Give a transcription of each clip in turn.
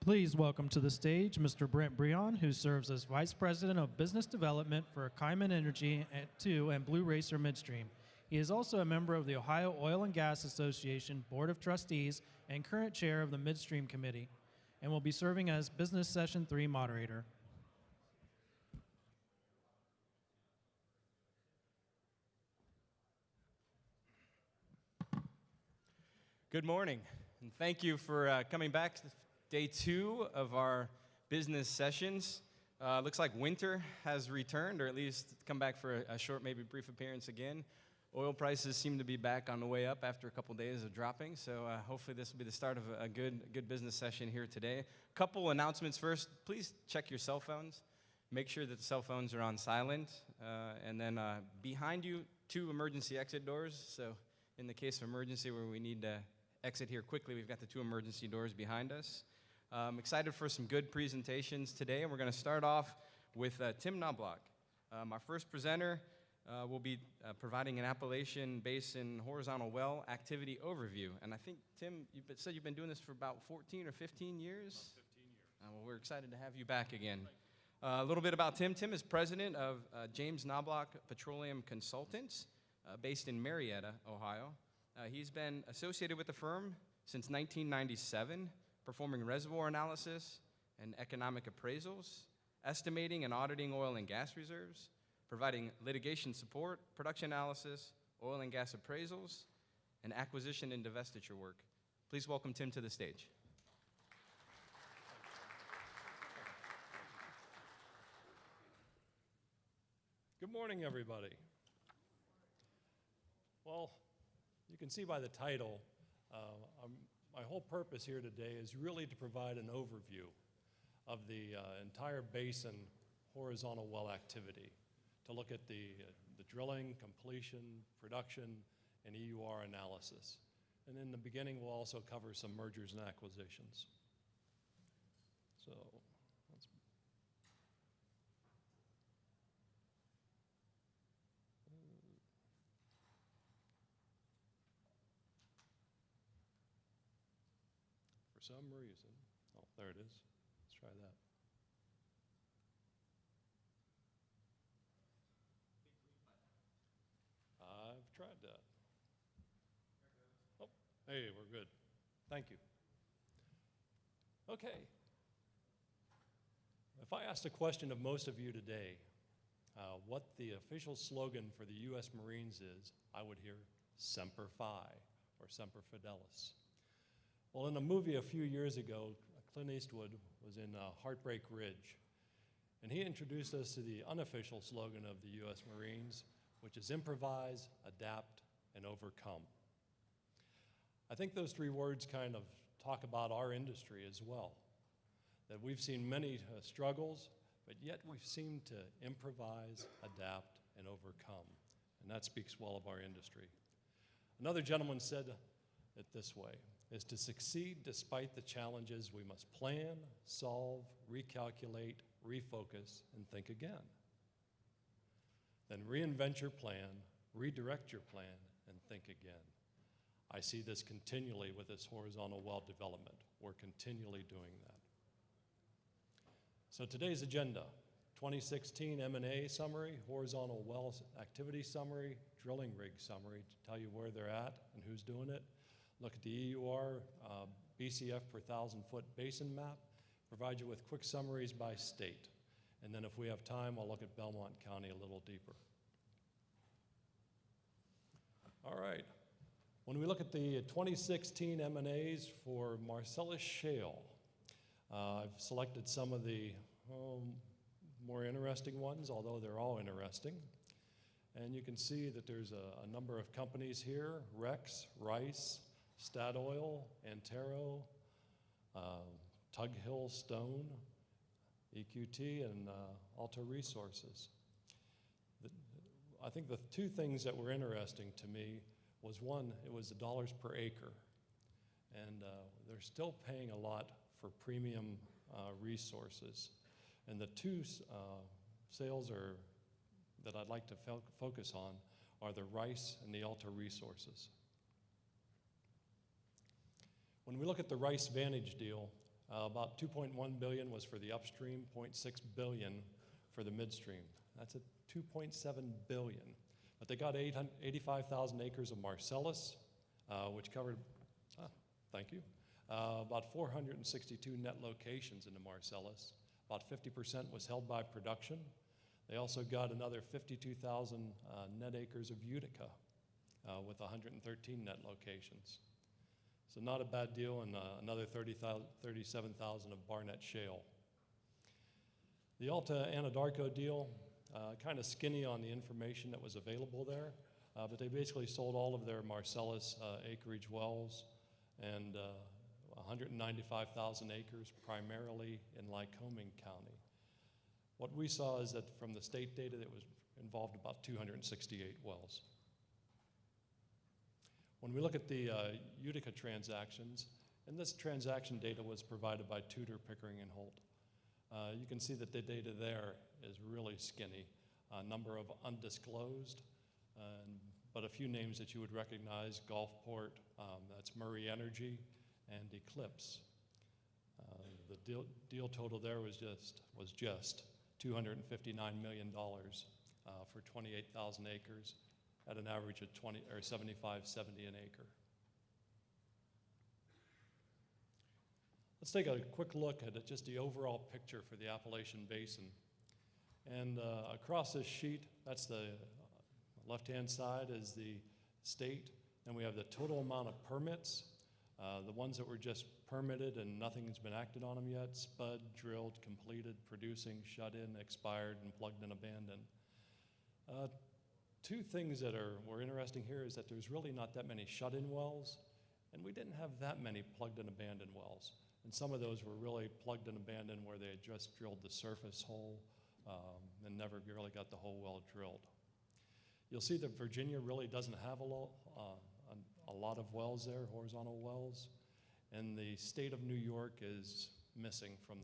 Please welcome to the stage Mr. Brent Breon, who serves as Vice President of Business Development for Kaiman Energy and Blue Racer Midstream. He is also a member of the Ohio Oil and Gas Association Board of Trustees and current chair of the Midstream Committee, and will be serving as Business Session 3 moderator. Good morning, and thank you for coming back to day 2 of our business sessions. Looks like winter has returned, or at least come back for a short, maybe brief appearance again. Oil prices seem to be back on the way up after a couple days of dropping, so hopefully this will be the start of a good business session here today. Couple announcements first. Please check your cell phones. Make sure that the cell phones are on silent, and then behind you, 2 emergency exit doors. So in the case of emergency where we need to exit here quickly, we've got the 2 emergency doors behind us. I'm excited for some good presentations today, and we're going to start off with Tim Knobloch. Our first presenter will be providing an Appalachian Basin horizontal well activity overview. And I think, Tim, you said you've been doing this for about 14 or 15 years? About 15 years. Well, we're excited to have you back again. A little bit about Tim. Tim is president of James Knobloch Petroleum Consultants, based in Marietta, Ohio. He's been associated with the firm since 1997, performing reservoir analysis and economic appraisals, estimating and auditing oil and gas reserves, providing litigation support, production analysis, oil and gas appraisals, and acquisition and divestiture work. Please welcome Tim to the stage. Good morning, everybody. Well, you can see by the title, my whole purpose here today is really to provide an overview of the entire basin horizontal well activity, to look at the drilling, completion, production, and EUR analysis. And in the beginning, we'll also cover some mergers and acquisitions. So, for some reason, oh, there it is. Let's try that. I've tried that. Oh, hey, we're good. Thank you. Okay. If I asked a question of most of you today, what the official slogan for the U.S. Marines is, I would hear Semper Fi, or Semper Fidelis. Well, in a movie a few years ago, Clint Eastwood was in Heartbreak Ridge, and he introduced us to the unofficial slogan of the U.S. Marines, which is improvise, adapt, and overcome. I think those 3 words kind of talk about our industry as well, that we've seen many struggles, but yet we've seemed to improvise, adapt, and overcome, and that speaks well of our industry. Another gentleman said it this way, is to succeed despite the challenges, we must plan, solve, recalculate, refocus, and think again. Then reinvent your plan, redirect your plan, and think again. I see this continually with this horizontal well development. We're continually doing that. So today's agenda, 2016 M&A summary, horizontal wells activity summary, drilling rig summary to tell you where they're at and who's doing it. Look at the EUR, BCF per 1,000-foot basin map, provide you with quick summaries by state. And then if we have time, I'll look at Belmont County a little deeper. All right. When we look at the 2016 M&As for Marcellus Shale, I've selected some of the more interesting ones, although they're all interesting. And you can see that there's a number of companies here, Rex, Rice, Statoil, Antero, Tug Hill Stone, EQT, and Alta Resources. I think the 2 things that were interesting to me was, one, it was the dollars per acre. And they're still paying a lot for premium resources. And the 2 sales that I'd like to focus on are the Rice and the Alta Resources. When we look at the Rice Vantage deal, About 2.1 billion was for the upstream, 0.6 billion for the midstream. That's a 2.7 billion. But they got 85,000 acres of Marcellus, which covered, thank you, about 462 net locations in the Marcellus. About 50% was held by production. They also got another 52,000 net acres of Utica with 113 net locations. So not a bad deal, and another 37,000 of Barnett Shale. The Alta Anadarko deal, kind of skinny on the information that was available there, but they basically sold all of their Marcellus acreage wells and 195,000 acres, primarily in Lycoming County. What we saw is that from the state data, that was involved about 268 wells. When we look at the Utica transactions, and this transaction data was provided by Tudor, Pickering, and Holt, you can see that the data there is really skinny. A number of undisclosed, but a few names that you would recognize: Gulfport, that's Murray Energy, and Eclipse. The deal total there was just $259 million for 28,000 acres at an average of 75.70 an acre. Let's take a quick look at just the overall picture for the Appalachian Basin. And across this sheet, that's the left-hand side is the state, and we have the total amount of permits, the ones that were just permitted and nothing's been acted on them yet: spud, drilled, completed, producing, shut in, expired, and plugged and abandoned. Two things that were interesting here is that there's really not that many shut-in wells, and we didn't have that many plugged and abandoned wells. And some of those were really plugged and abandoned where they had just drilled the surface hole and never really got the whole well drilled. You'll see that Virginia really doesn't have a lot of wells there, horizontal wells, and the state of New York is missing from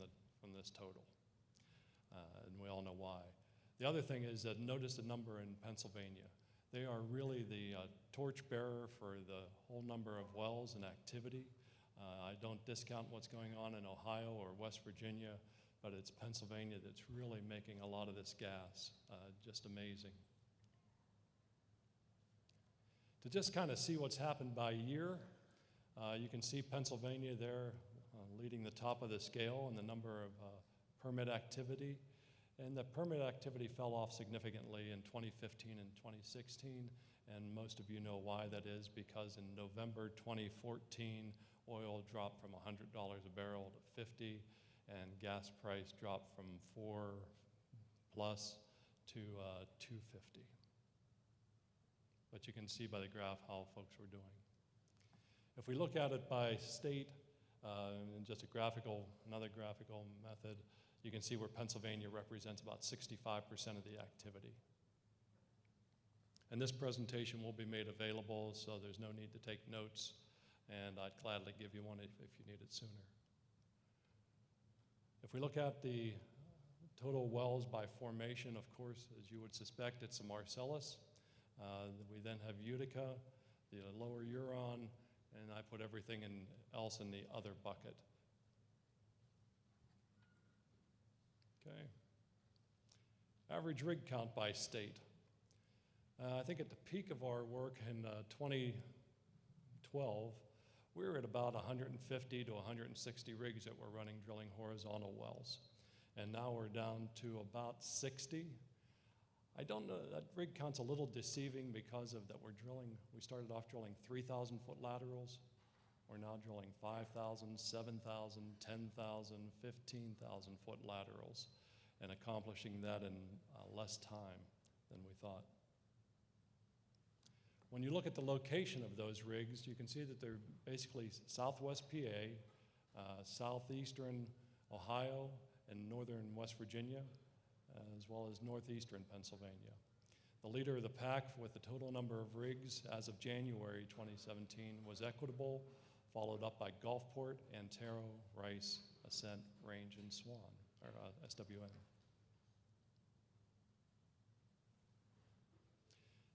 this total, and we all know why. The other thing is that notice the number in Pennsylvania. They are really the torchbearer for the whole number of wells and activity. I don't discount what's going on in Ohio or West Virginia, but it's Pennsylvania that's really making a lot of this gas. Just amazing. To just kind of see what's happened by year, you can see Pennsylvania there leading the top of the scale in the number of permit activity. And the permit activity fell off significantly in 2015 and 2016, and most of you know why that is, because in November 2014, oil dropped from $100 a barrel to $50, and gas price dropped from $4+ to $2.50. But you can see by the graph how folks were doing. If we look at it by state, in just another graphical method, you can see where Pennsylvania represents about 65% of the activity. And this presentation will be made available, so there's no need to take notes, and I'd gladly give you one if you need it sooner. If we look at the total wells by formation, of course, as you would suspect, it's the Marcellus. We then have Utica, the lower Huron, and I put everything else in the other bucket. Okay. Average rig count by state. I think at the peak of our work in 2012, we were at about 150 to 160 rigs that were running drilling horizontal wells. And now we're down to about 60. I don't know, that rig count's a little deceiving because of that we started off drilling 3,000-foot laterals. We're now drilling 5,000, 7,000, 10,000, 15,000-foot laterals and accomplishing that in less time than we thought. When you look at the location of those rigs, you can see that they're basically southwest PA, southeastern Ohio, and northern West Virginia, as well as northeastern Pennsylvania. The leader of the pack with the total number of rigs as of January 2017 was Equitable, followed up by Gulfport, Antero, Rice, Ascent, Range, and Swan, or SWN.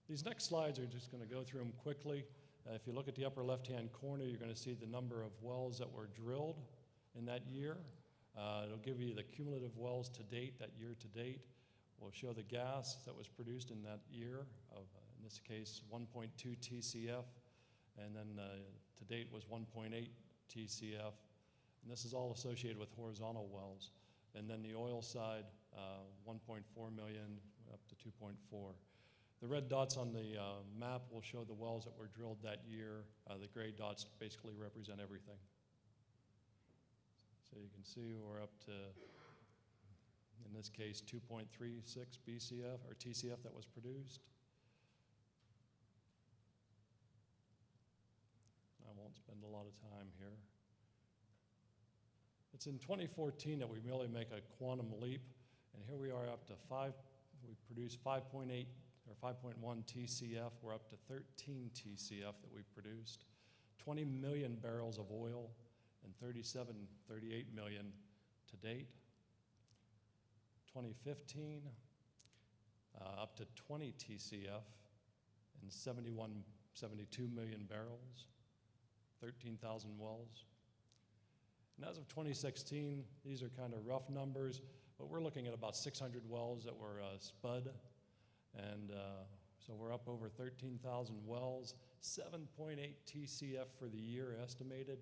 These next slides are just going to go through them quickly. If you look at the upper left-hand corner, you're going to see the number of wells that were drilled in that year. It'll give you the cumulative wells to date, that year to date. We'll show the gas that was produced in that year of, in this case, 1.2 TCF, and then to date was 1.8 TCF. And this is all associated with horizontal wells. And then the oil side, 1.4 million up to 2.4. The red dots on the map will show the wells that were drilled that year. The gray dots basically represent everything. So you can see we're up to, in this case, 2.36 BCF or TCF that was produced. I won't spend a lot of time here. It's in 2014 that we really make a quantum leap, and here we are up to we produced 5.8 or 5.1 TCF. We're up to 13 TCF that we've produced, 20 million barrels of oil, and 38 million to date. 2015, up to 20 TCF and 72 million barrels, 13,000 wells. And as of 2016, these are kind of rough numbers, but we're looking at about 600 wells that were spud. And so we're up over 13,000 wells, 7.8 TCF for the year estimated,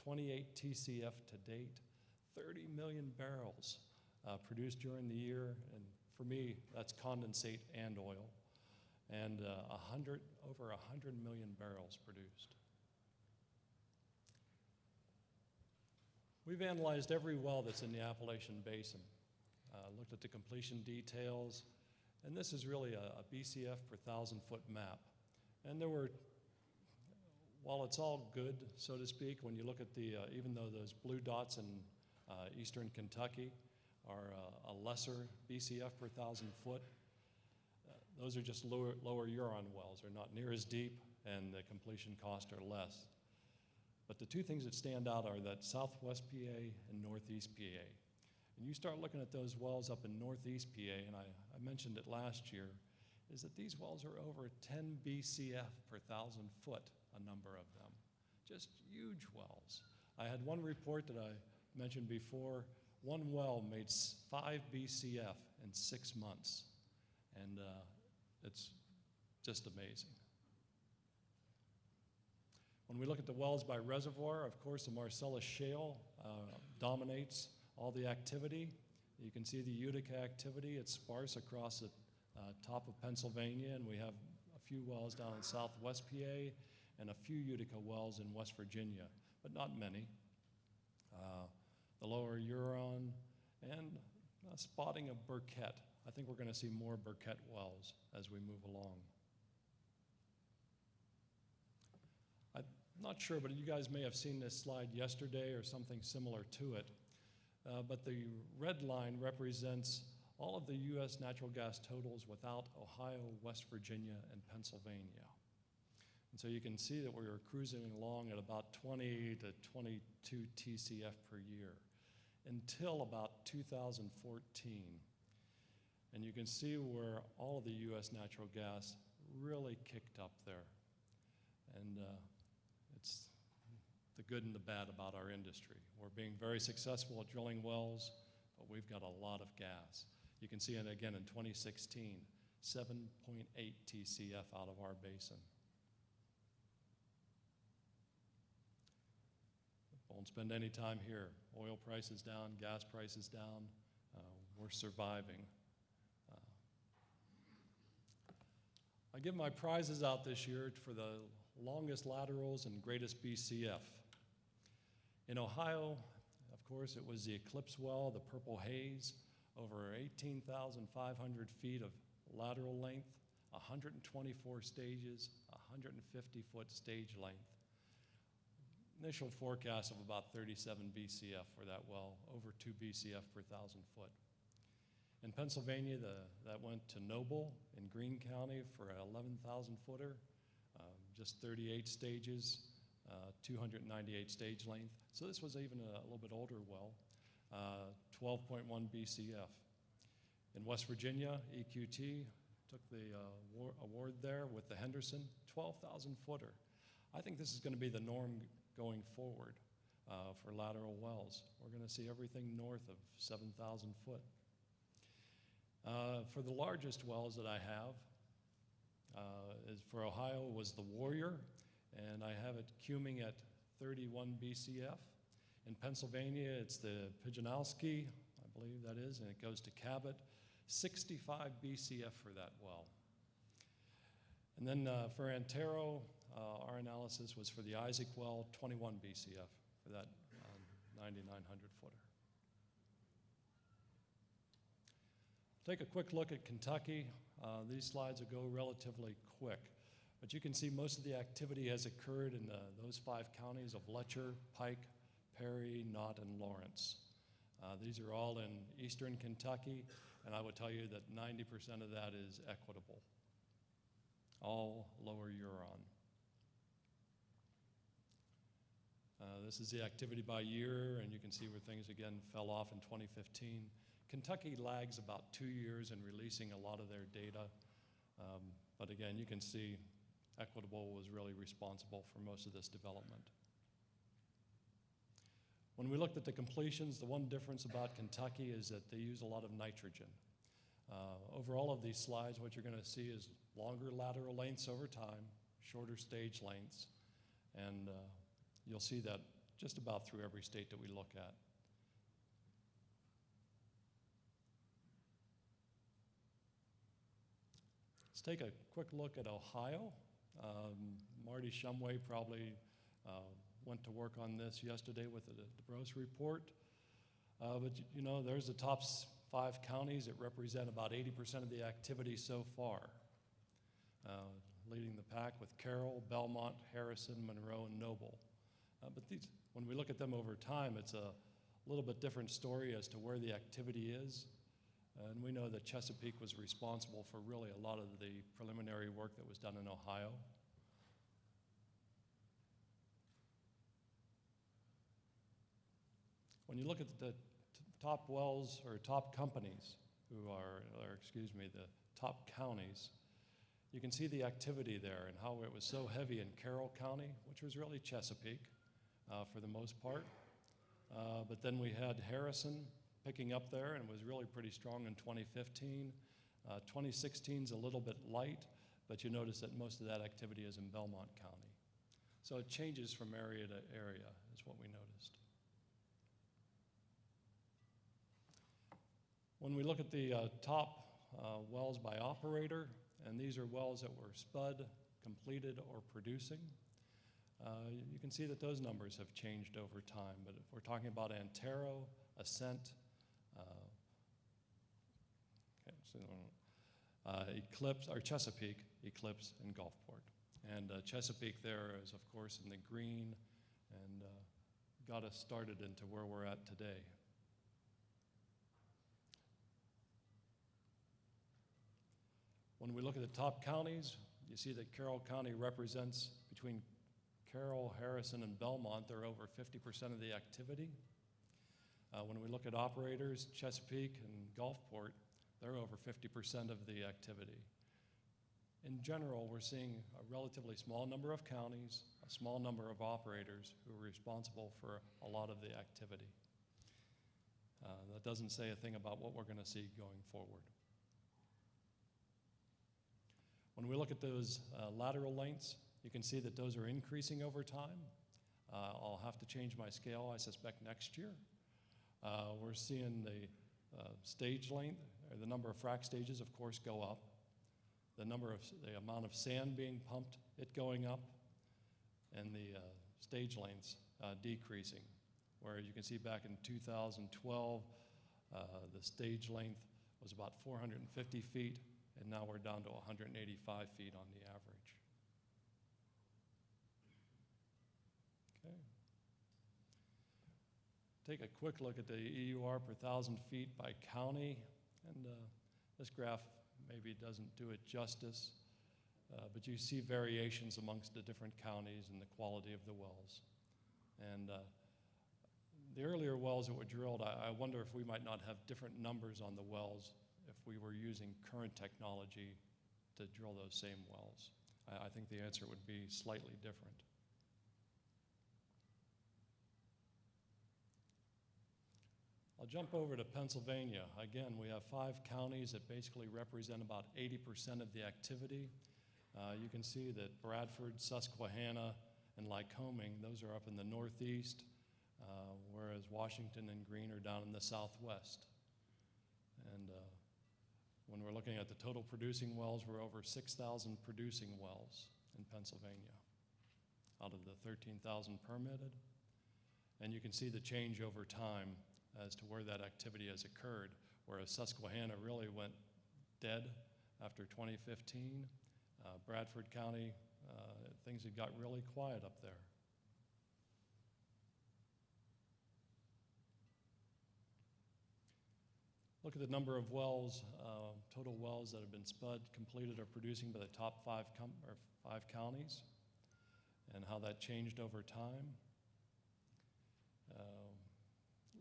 28 TCF to date, 30 million barrels produced during the year. And for me, that's condensate and oil. And over 100 million barrels produced. We've analyzed every well that's in the Appalachian Basin, looked at the completion details, and this is really a BCF per 1,000-foot map. And there were, while it's all good, so to speak, when you look at the, even though those blue dots in eastern Kentucky are a lesser BCF per 1,000 foot, those are just lower Huron wells. They're not near as deep, and the completion costs are less. But the two things that stand out are that Southwest PA and Northeast PA. And you start looking at those wells up in Northeast PA, and I mentioned it last year, is that these wells are over 10 BCF per 1,000 foot, a number of them. Just huge wells. I had one report that I mentioned before. One well made 5 BCF in 6 months, and it's just amazing. When we look at the wells by reservoir, of course, the Marcellus Shale dominates all the activity. You can see the Utica activity. It's sparse across the top of Pennsylvania, and we have a few wells down in southwest PA and a few Utica wells in West Virginia, but not many. The lower Huron, and spotting of Burkett. I think we're going to see more Burkett wells as we move along. I'm not sure, but you guys may have seen this slide yesterday or something similar to it. But the red line represents all of the U.S. natural gas totals without Ohio, West Virginia, and Pennsylvania. And so you can see that we were cruising along at about 20 to 22 TCF per year until about 2014. And you can see where all of the U.S. natural gas really kicked up there. And it's the good and the bad about our industry. We're being very successful at drilling wells, but we've got a lot of gas. You can see it again in 2016, 7.8 TCF out of our basin. Won't spend any time here. Oil prices down, gas prices down. We're surviving. I give my prizes out this year for the longest laterals and greatest BCF. In Ohio, of course, it was the Eclipse well, the Purple Haze, over 18,500 feet of lateral length, 124 stages, 150-foot stage length. Initial forecast of about 37 BCF for that well, over 2 BCF per 1,000 foot. In Pennsylvania, that went to Noble in Greene County for an 11,000 footer, just 38 stages, 298 stage length. So this was even a little bit older well, 12.1 BCF. In West Virginia, EQT took the award there with the Henderson, 12,000 footer. I think this is going to be the norm going forward. for lateral wells. We're going to see everything north of 7,000 foot. For the largest wells that I have, is for Ohio was the Warrior, and I have it cuming at 31 BCF. In Pennsylvania, it's the Pijanowski, I believe that is, and it goes to Cabot, 65 BCF for that well. And then for Antero, our analysis was for the Isaac well, 21 BCF for that 9,900 footer. Take a quick look at Kentucky. These slides will go relatively quick, but you can see most of the activity has occurred in those 5 counties of Letcher, Pike, Perry, Knott, and Lawrence. These are all in eastern Kentucky, and I would tell you that 90% of that is equitable, all lower Huron. This is the activity by year, and you can see where things again fell off in 2015. Kentucky lags about 2 years in releasing a lot of their data, but again, you can see Equitable was really responsible for most of this development. When we looked at the completions, the one difference about Kentucky is that they use a lot of nitrogen. Over all of these slides, what you're going to see is longer lateral lengths over time, shorter stage lengths, and you'll see that just about through every state that we look at. Let's take a quick look at Ohio. Marty Shumway probably went to work on this yesterday with the DeBrose report. But you know, there's the top 5 counties that represent about 80% of the activity so far. Leading the pack with Carroll, Belmont, Harrison, Monroe, and Noble. But these, when we look at them over time, it's a little bit different story as to where the activity is. And we know that Chesapeake was responsible for really a lot of the preliminary work that was done in Ohio. When you look at the top wells or top companies who are, the top counties, you can see the activity there and how it was so heavy in Carroll County, which was really Chesapeake for the most part. But then we had Harrison picking up there and was really pretty strong in 2015. 2016 is a little bit light, but you notice that most of that activity is in Belmont County. So it changes from area to area, is what we noticed. When we look at the top wells by operator, and these are wells that were spud, completed, or producing, you can see that those numbers have changed over time. But if we're talking about Antero, Ascent, Eclipse, or Chesapeake, Eclipse, and Gulfport. And Chesapeake there is, of course, in the green and got us started into where we're at today. When we look at the top counties, you see that Carroll County represents, between Carroll, Harrison, and Belmont, they're over 50% of the activity. When we look at operators, Chesapeake and Gulfport, they're over 50% of the activity. In general, we're seeing a relatively small number of counties, a small number of operators who are responsible for a lot of the activity. That doesn't say a thing about what we're going to see going forward. When we look at those lateral lengths, you can see that those are increasing over time. I'll have to change my scale, I suspect, next year. We're seeing the stage length, or the number of frac stages, of course, go up. The amount of sand being pumped, it going up, and the stage lengths decreasing. Where you can see back in 2012, the stage length was about 450 feet, and now we're down to 185 feet on the average. Okay. Take a quick look at the EUR per 1,000 feet by county, and this graph maybe doesn't do it justice, but you see variations amongst the different counties and the quality of the wells. And the earlier wells that were drilled, I wonder if we might not have different numbers on the wells if we were using current technology to drill those same wells. I think the answer would be slightly different. I'll jump over to Pennsylvania. Again, we have 5 counties that basically represent about 80% of the activity. You can see that Bradford, Susquehanna, and Lycoming, those are up in the northeast, whereas Washington and Greene are down in the southwest. And when we're looking at the total producing wells, we're over 6,000 producing wells in Pennsylvania out of the 13,000 permitted. And you can see the change over time as to where that activity has occurred, whereas Susquehanna really went dead after 2015. Bradford County, things had got really quiet up there. Look at the number of wells, total wells that have been spud, completed, or producing by the top 5 counties, and how that changed over time.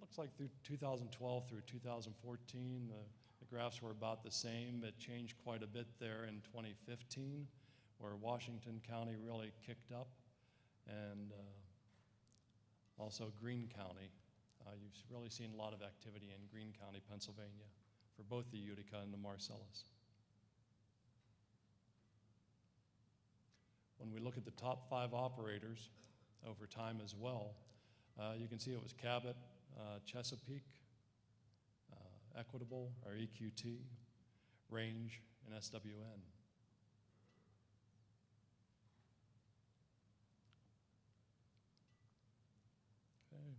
Looks like through 2012 through 2014, the graphs were about the same. It changed quite a bit there in 2015, where Washington County really kicked up, and also Greene County. You've really seen a lot of activity in Greene County, Pennsylvania, for both the Utica and the Marcellus. When we look at the top 5 operators over time as well, you can see it was Cabot, Chesapeake, Equitable, or EQT, Range, and SWN. Okay.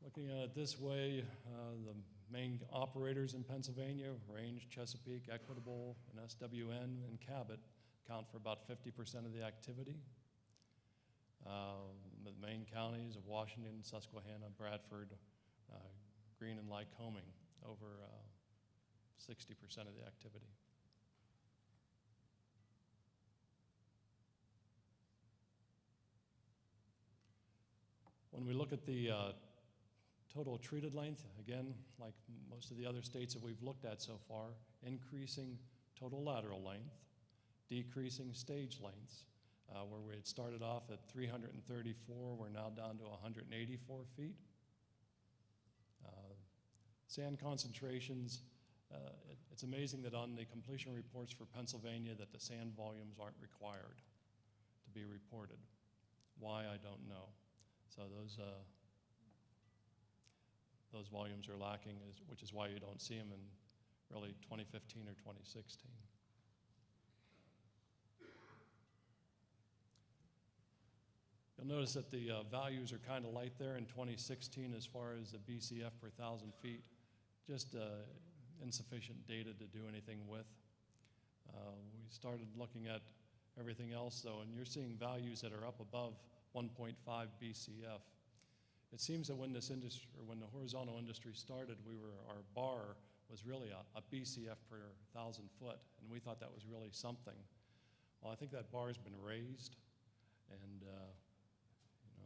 Looking at it this way, the main operators in Pennsylvania, Range, Chesapeake, Equitable, and SWN, and Cabot, account for about 50% of the activity. The main counties of Washington, Susquehanna, Bradford, Greene, and Lycoming, over 60% of the activity. When we look at the total treated length, again, like most of the other states that we've looked at so far, increasing total lateral length, decreasing stage lengths. Where we had started off at 334, we're now down to 184 feet. Sand concentrations, it's amazing that on the completion reports for Pennsylvania that the sand volumes aren't required to be reported. Why, I don't know. So those volumes are lacking, which is why you don't see them in really 2015 or 2016. You'll notice that the values are kind of light there in 2016 as far as the BCF per 1,000 feet. Just insufficient data to do anything with. We started looking at everything else though, and you're seeing values that are up above 1.5 BCF. It seems that when this industry, or when the horizontal industry started, our bar was really a BCF per 1,000 foot, and we thought that was really something. Well, I think that bar has been raised, and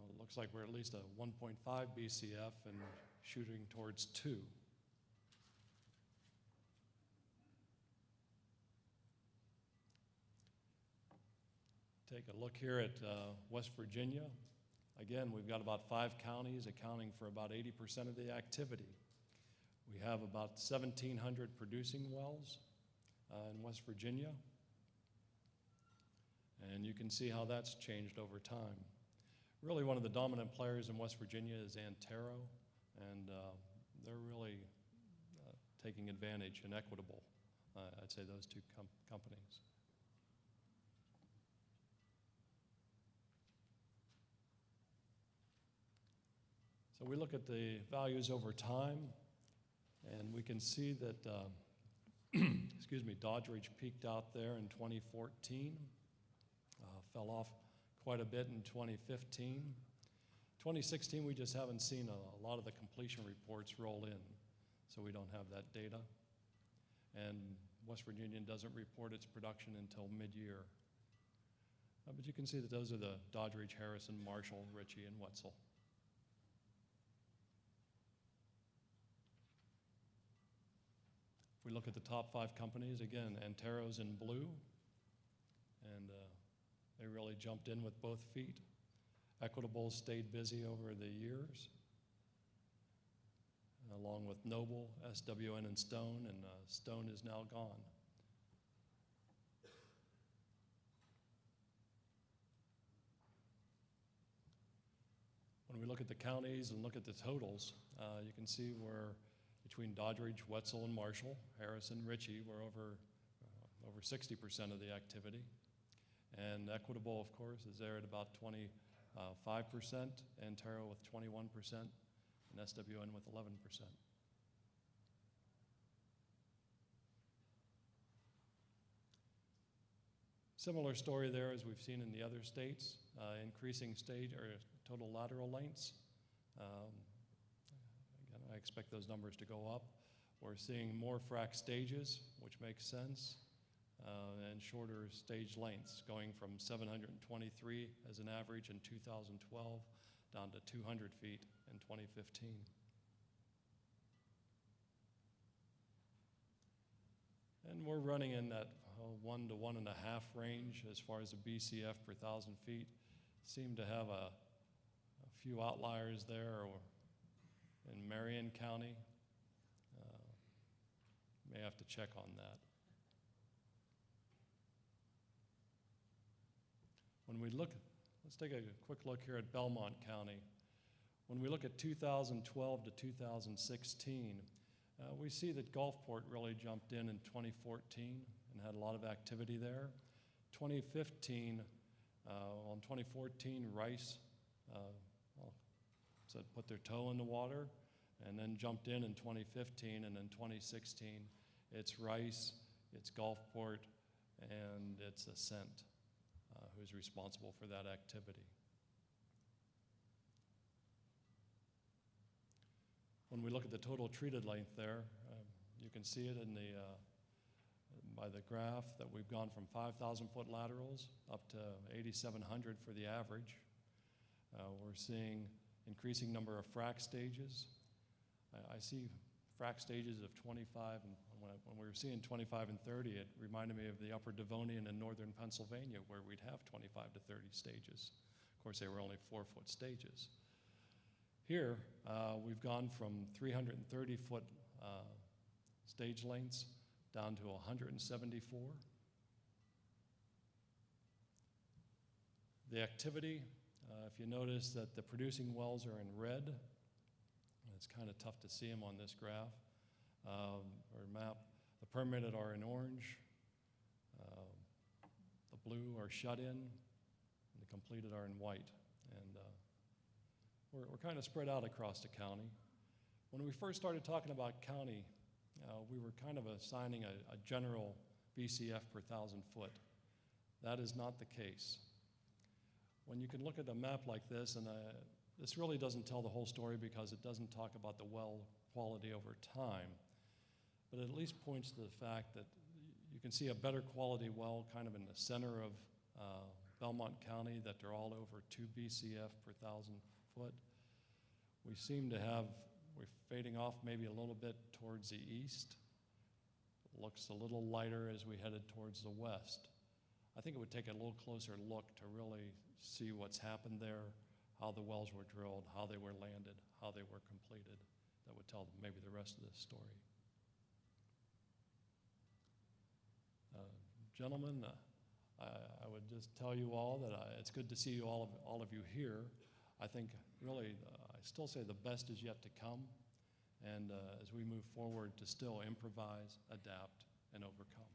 it looks like we're at least a 1.5 BCF and shooting towards 2. Take a look here at West Virginia. Again, we've got about 5 counties accounting for about 80% of the activity. We have about 1,700 producing wells in West Virginia. And you can see how that's changed over time. Really, one of the dominant players in West Virginia is Antero, and they're really taking advantage, and Equitable, I'd say those 2 companies. So we look at the values over time, and we can see that, excuse me, Doddridge peaked out there in 2014, fell off quite a bit in 2015. 2016, we just haven't seen a lot of the completion reports roll in, so we don't have that data. And West Virginia doesn't report its production until mid-year. But you can see that those are the Doddridge, Harrison, Marshall, Ritchie, and Wetzel. If we look at the top 5 companies, again, Antero's in blue, and they really jumped in with both feet. Equitable stayed busy over the years, along with Noble, SWN, and Stone, and Stone is now gone. When we look at the counties and look at the totals, you can see we're between Doddridge, Wetzel, and Marshall, Harris and Ritchie, we're over 60% of the activity. And Equitable, of course, is there at about 25%, Antero with 21%, and SWN with 11%. Similar story there as we've seen in the other states, increasing stage or total lateral lengths. Again, I expect those numbers to go up. We're seeing more frac stages, which makes sense, and shorter stage lengths, going from 723 as an average in 2012 down to 200 feet in 2015. And we're running in that 1 to 1.5 range as far as the BCF per 1,000 feet. Seem to have a few outliers there in Marion County. May have to check on that. When we look, let's take a quick look here at Belmont County. When we look at 2012 to 2016, we see that Gulfport really jumped in 2014 and had a lot of activity there. 2015, on 2014, Rice put their toe in the water and then jumped in 2015, and in 2016, it's Rice, it's Gulfport, and it's Ascent who's responsible for that activity. When we look at the total treated length there, you can see it in by the graph that we've gone from 5,000-foot laterals up to 8,700 for the average. We're seeing increasing number of frac stages. I see frac stages of 25, and when we were seeing 25 and 30, it reminded me of the Upper Devonian in northern Pennsylvania, where we'd have 25 to 30 stages. Of course, they were only 4-foot stages. Here, we've gone from 330-foot stage lengths down to 174. The activity, if you notice that the producing wells are in red, it's kind of tough to see them on this graph or map. The permitted are in orange, the blue are shut in, and the completed are in white. And we're kind of spread out across the county. When we first started talking about county, we were kind of assigning a general BCF per 1,000 foot. That is not the case. When you can look at a map like this, and this really doesn't tell the whole story because it doesn't talk about the well quality over time, but it at least points to the fact that you can see a better quality well kind of in the center of Belmont County, that they're all over 2 BCF per 1,000 foot. We seem to have, we're fading off maybe a little bit towards the east. It looks a little lighter as we headed towards the west. I think it would take a little closer look to really see what's happened there, how the wells were drilled, how they were landed, how they were completed. That would tell maybe the rest of this story. Gentlemen, I would just tell you all that it's good to see all of you here. I think really, I still say the best is yet to come, and as we move forward to still improvise, adapt, and overcome.